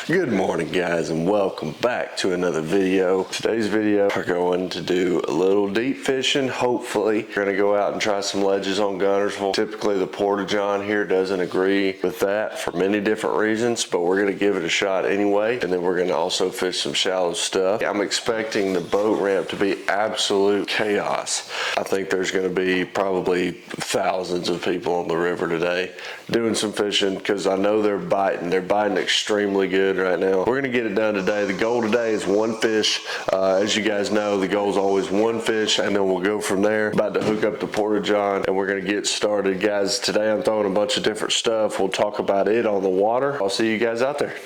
Good morning guys and welcome back to another video. Today's video we're going to do a little deep fishing. Hopefully we're going to go out and try some ledges on Guntersville. Typically the porta-john here doesn't agree with that for many different reasons, but we're going to give it a shot anyway, and then we're going to also fish some shallow stuff. I'm expecting the boat ramp to be absolute chaos. I think there's going to be probably thousands of people on the river today doing some fishing because I know they're biting. They're biting extremely good right now. We're gonna get it done today. The goal today is one fish. As you guys know, the goal is always one fish, and then we'll go from there. About to hook up the porta-john and we're gonna get started. Guys, today I'm throwing a bunch of different stuff. We'll talk about it on the water. I'll see you guys out there.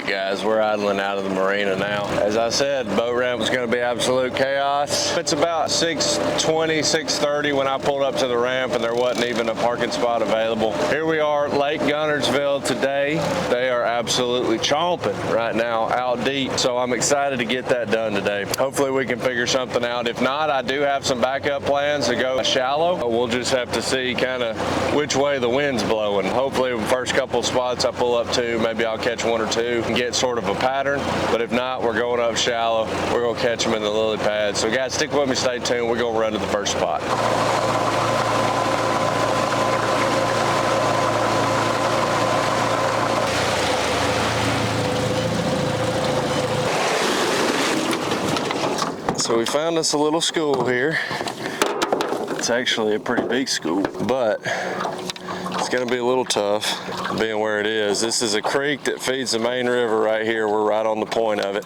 Guys, we're idling out of the marina now. As I said, boat ramp was going to be absolute chaos. It's about 6:20, 6:30 when I pulled up to the ramp and there wasn't even a parking spot available. Here we are, Lake Guntersville today. They are absolutely chomping right now out deep, so I'm excited to get that done today. Hopefully we can figure something out. If not, I do have some backup plans to go shallow. We'll just have to see kind of which way the wind's blowing. Hopefully the first couple spots I pull up to, maybe I'll catch one or two and get sort of a pattern, but if not, we're going up shallow. We're gonna catch them in the lily pad. So guys, stick with me, stay tuned. We're gonna run to the first spot. So we found us a little school here. It's actually a pretty big school, but it's gonna be a little tough being where it is. This is a creek that feeds the main river right here. We're right on the point of it.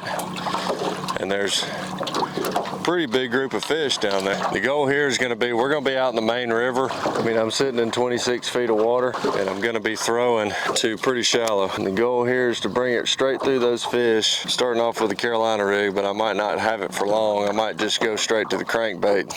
And there's a pretty big group of fish down there. The goal here is gonna be, we're gonna be out in the main river. I mean, I'm sitting in 26 feet of water and I'm gonna be throwing to pretty shallow. And the goal here is to bring it straight through those fish, starting off with a carolinarig, but I might not have it for long. I might just go straight to the crankbait.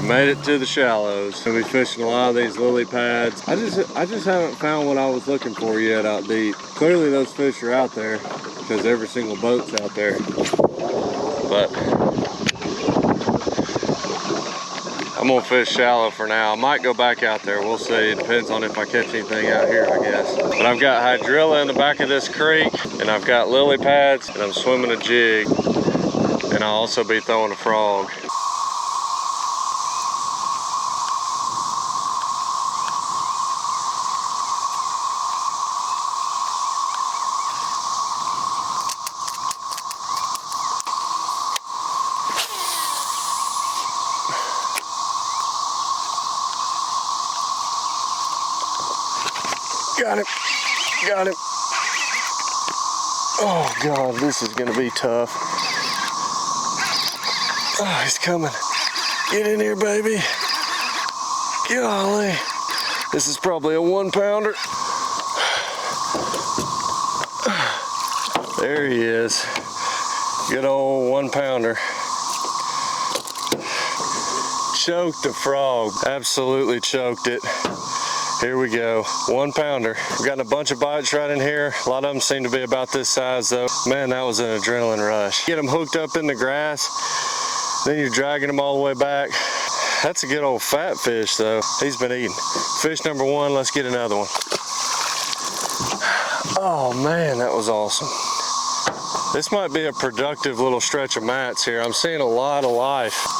Made it to the shallows. We'll be fishing a lot of these lily pads. I just haven't found what I was looking for yet out deep. Clearly those fish are out there because every single boat's out there. But I'm gonna fish shallow for now. I might go back out there. We'll see. It depends on if I catch anything out here, I guess. But I've got hydrilla in the back of this creek, and I've got lily pads, and I'm swimming a jig, and I'll also be throwing a frog. Got him, got him. Oh God, this is gonna be tough. Oh, he's coming. Get in here, baby. Golly. This is probably a 1-pounder. There he is. Good old 1-pounder. Choked the frog, absolutely choked it. Here we go, 1-pounder. We've gotten a bunch of bites right in here. A lot of them seem to be about this size though. Man, that was an adrenaline rush. Get them hooked up in the grass, then you're dragging them all the way back. That's a good old fat fish though. He's been eating. Fish number one, let's get another one. Oh man, that was awesome. This might be a productive little stretch of mats here. I'm seeing a lot of life.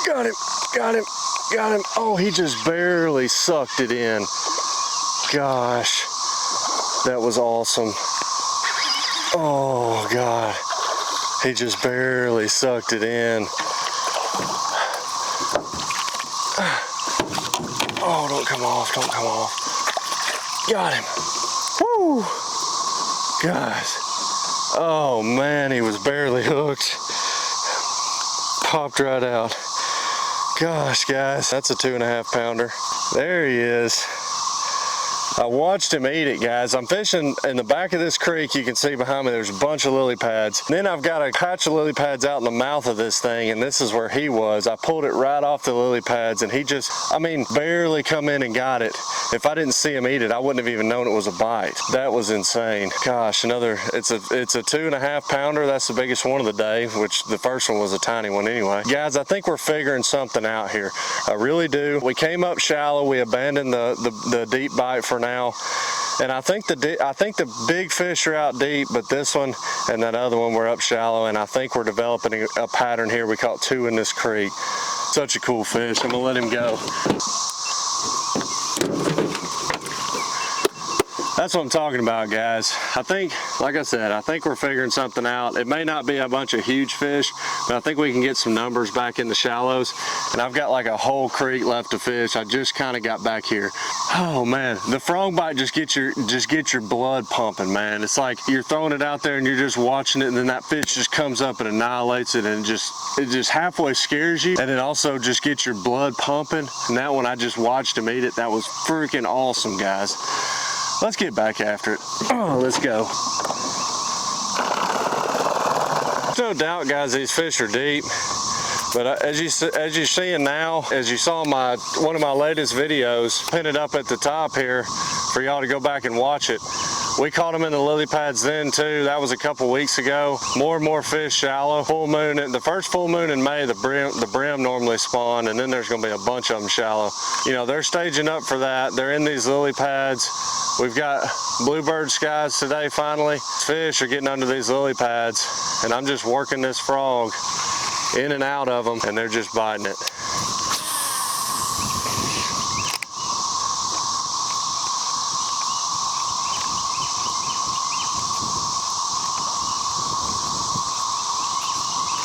Got him, got him, got him. Oh, he just barely sucked it in. Gosh, that was awesome. Oh God, he just barely sucked it in. Oh, don't come off, don't come off. Got him. Woo! Guys. Oh man, he was barely hooked. Popped right out. Gosh, guys, that's a 2.5 pounder. There he is. I watched him eat it, guys. I'm fishing in the back of this creek. You can see behind me there's a bunch of lily pads. Then I've got a patch of lily pads out in the mouth of this thing, and this is where he was. I pulled it right off the lily pads, and he just, I mean, barely come in and got it. If I didn't see him eat it, I wouldn't have even known it was a bite. That was insane. Gosh, it's a 2.5 pounder. That's the biggest one of the day, which the first one was a tiny one anyway. Guys, I think we're figuring something out here. I really do. We came up shallow. We abandoned the deep bite for now. And I think the big fish are out deep, but this one and that other one were up shallow, and I think we're developing a pattern here. We caught 2 in this creek. Such a cool fish. I'm gonna let him go. That's what I'm talking about, guys. I think, like I said, I think we're figuring something out. It may not be a bunch of huge fish, but I think we can get some numbers back in the shallows. And I've got like a whole creek left to fish. I just kind of got back here. Oh man, the frog bite just gets your blood pumping, man. It's like you're throwing it out there and you're just watching it, and then that fish just comes up and annihilates it, and it just halfway scares you, and then also just gets your blood pumping. And that one, I just watched him eat it. That was freaking awesome, guys. Let's get back after it. Oh, let's go. There's no doubt, guys, these fish are deep. But as you're seeing now, as you saw one of my latest videos, pin it up at the top here for y'all to go back and watch it. We caught them in the lily pads then too. That was a couple weeks ago. More and more fish shallow. Full moon, the first full moon in May, the brim normally spawn, and then there's gonna be a bunch of them shallow. You know, they're staging up for that. They're in these lily pads. We've got bluebird skies today finally. Fish are getting under these lily pads, and I'm just working this frog in and out of them, and they're just biting it.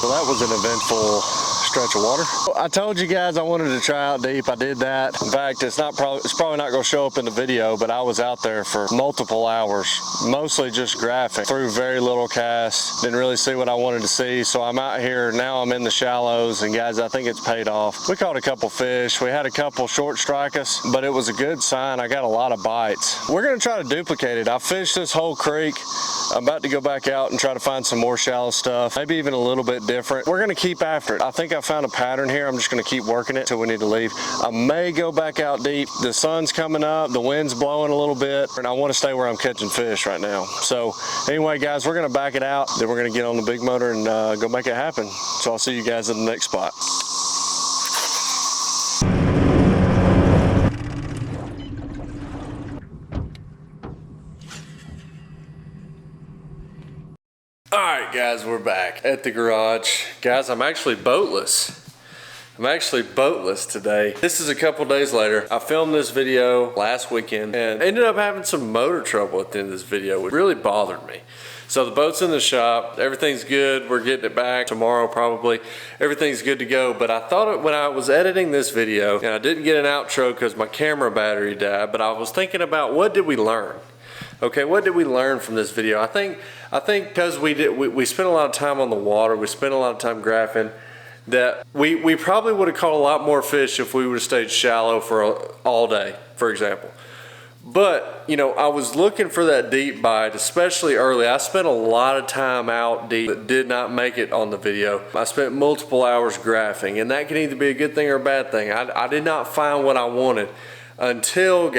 So that was an eventful stretch of water. I told you guys I wanted to try out deep. I did that. In fact, it's probably not going to show up in the video, but I was out there for multiple hours, mostly just graphing, threw very little cast, didn't really see what I wanted to see. So I'm out here now. I'm in the shallows, and guys, I think it's paid off. We caught a couple fish. We had a couple short strike us, but it was a good sign. I got a lot of bites. We're going to try to duplicate it. I fished this whole creek. I'm about to go back out and try to find some more shallow stuff, maybe even a little bit different. We're gonna keep after it. I think I found a pattern here. I'm just gonna keep working it till we need to leave. I may go back out deep. The sun's coming up, the wind's blowing a little bit, and I wanna stay where I'm catching fish right now. So anyway, guys, we're gonna back it out, then we're gonna get on the big motor and go make it happen. So I'll see you guys at the next spot. Alright guys, we're back at the garage. Guys, I'm actually boatless. I'm actually boatless today. This is a couple days later. I filmed this video last weekend and ended up having some motor trouble at the end of this video, which really bothered me. So the boat's in the shop, everything's good, we're getting it back tomorrow probably. Everything's good to go, but I thought when I was editing this video, and I didn't get an outro because my camera battery died, but I was thinking about what did we learn? Okay, what did we learn from this video? I think because we spent a lot of time on the water, we spent a lot of time graphing, that we probably would have caught a lot more fish if we would have stayed shallow for all day, for example. But, you know, I was looking for that deep bite, especially early. I spent a lot of time out deep that did not make it on the video. I spent multiple hours graphing, and that can either be a good thing or a bad thing. I did not find what I wanted until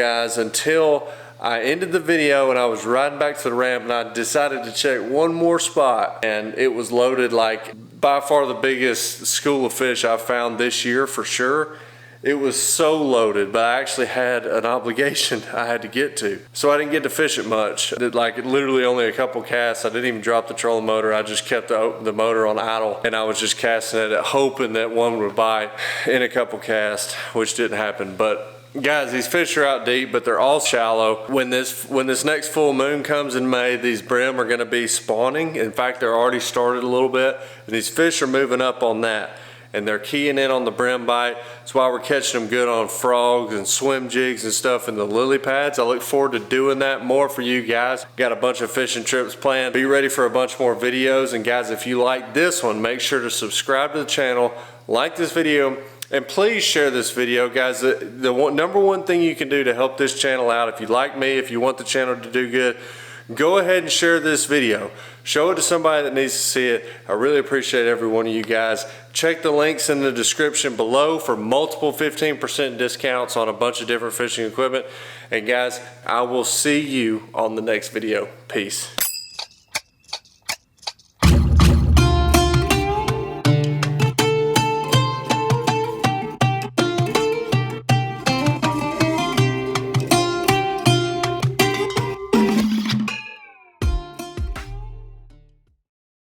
I ended the video and I was riding back to the ramp, and I decided to check one more spot, and it was loaded like by far the biggest school of fish I've found this year for sure. It was so loaded, but I actually had an obligation I had to get to. So I didn't get to fish it much. I did like literally only a couple casts. I didn't even drop the trolling motor. I just kept the motor on idle, and I was just casting at it, hoping that one would bite in a couple casts, which didn't happen. But guys, these fish are out deep, but they're all shallow. When this next full moon comes in May, these brim are gonna be spawning. In fact, they're already started a little bit, and these fish are moving up on that. And they're keying in on the brim bite. That's why we're catching them good on frogs and swim jigs and stuff in the lily pads. I look forward to doing that more for you guys. Got a bunch of fishing trips planned. Be ready for a bunch more videos. And guys, if you like this one, make sure to subscribe to the channel, like this video, and please share this video. Guys, the number one thing you can do to help this channel out, if you like me, if you want the channel to do good, go ahead and share this video. Show it to somebody that needs to see it. I really appreciate every one of you guys. Check the links in the description below for multiple 15% discounts on a bunch of different fishing equipment. And guys, I will see you on the next video. Peace.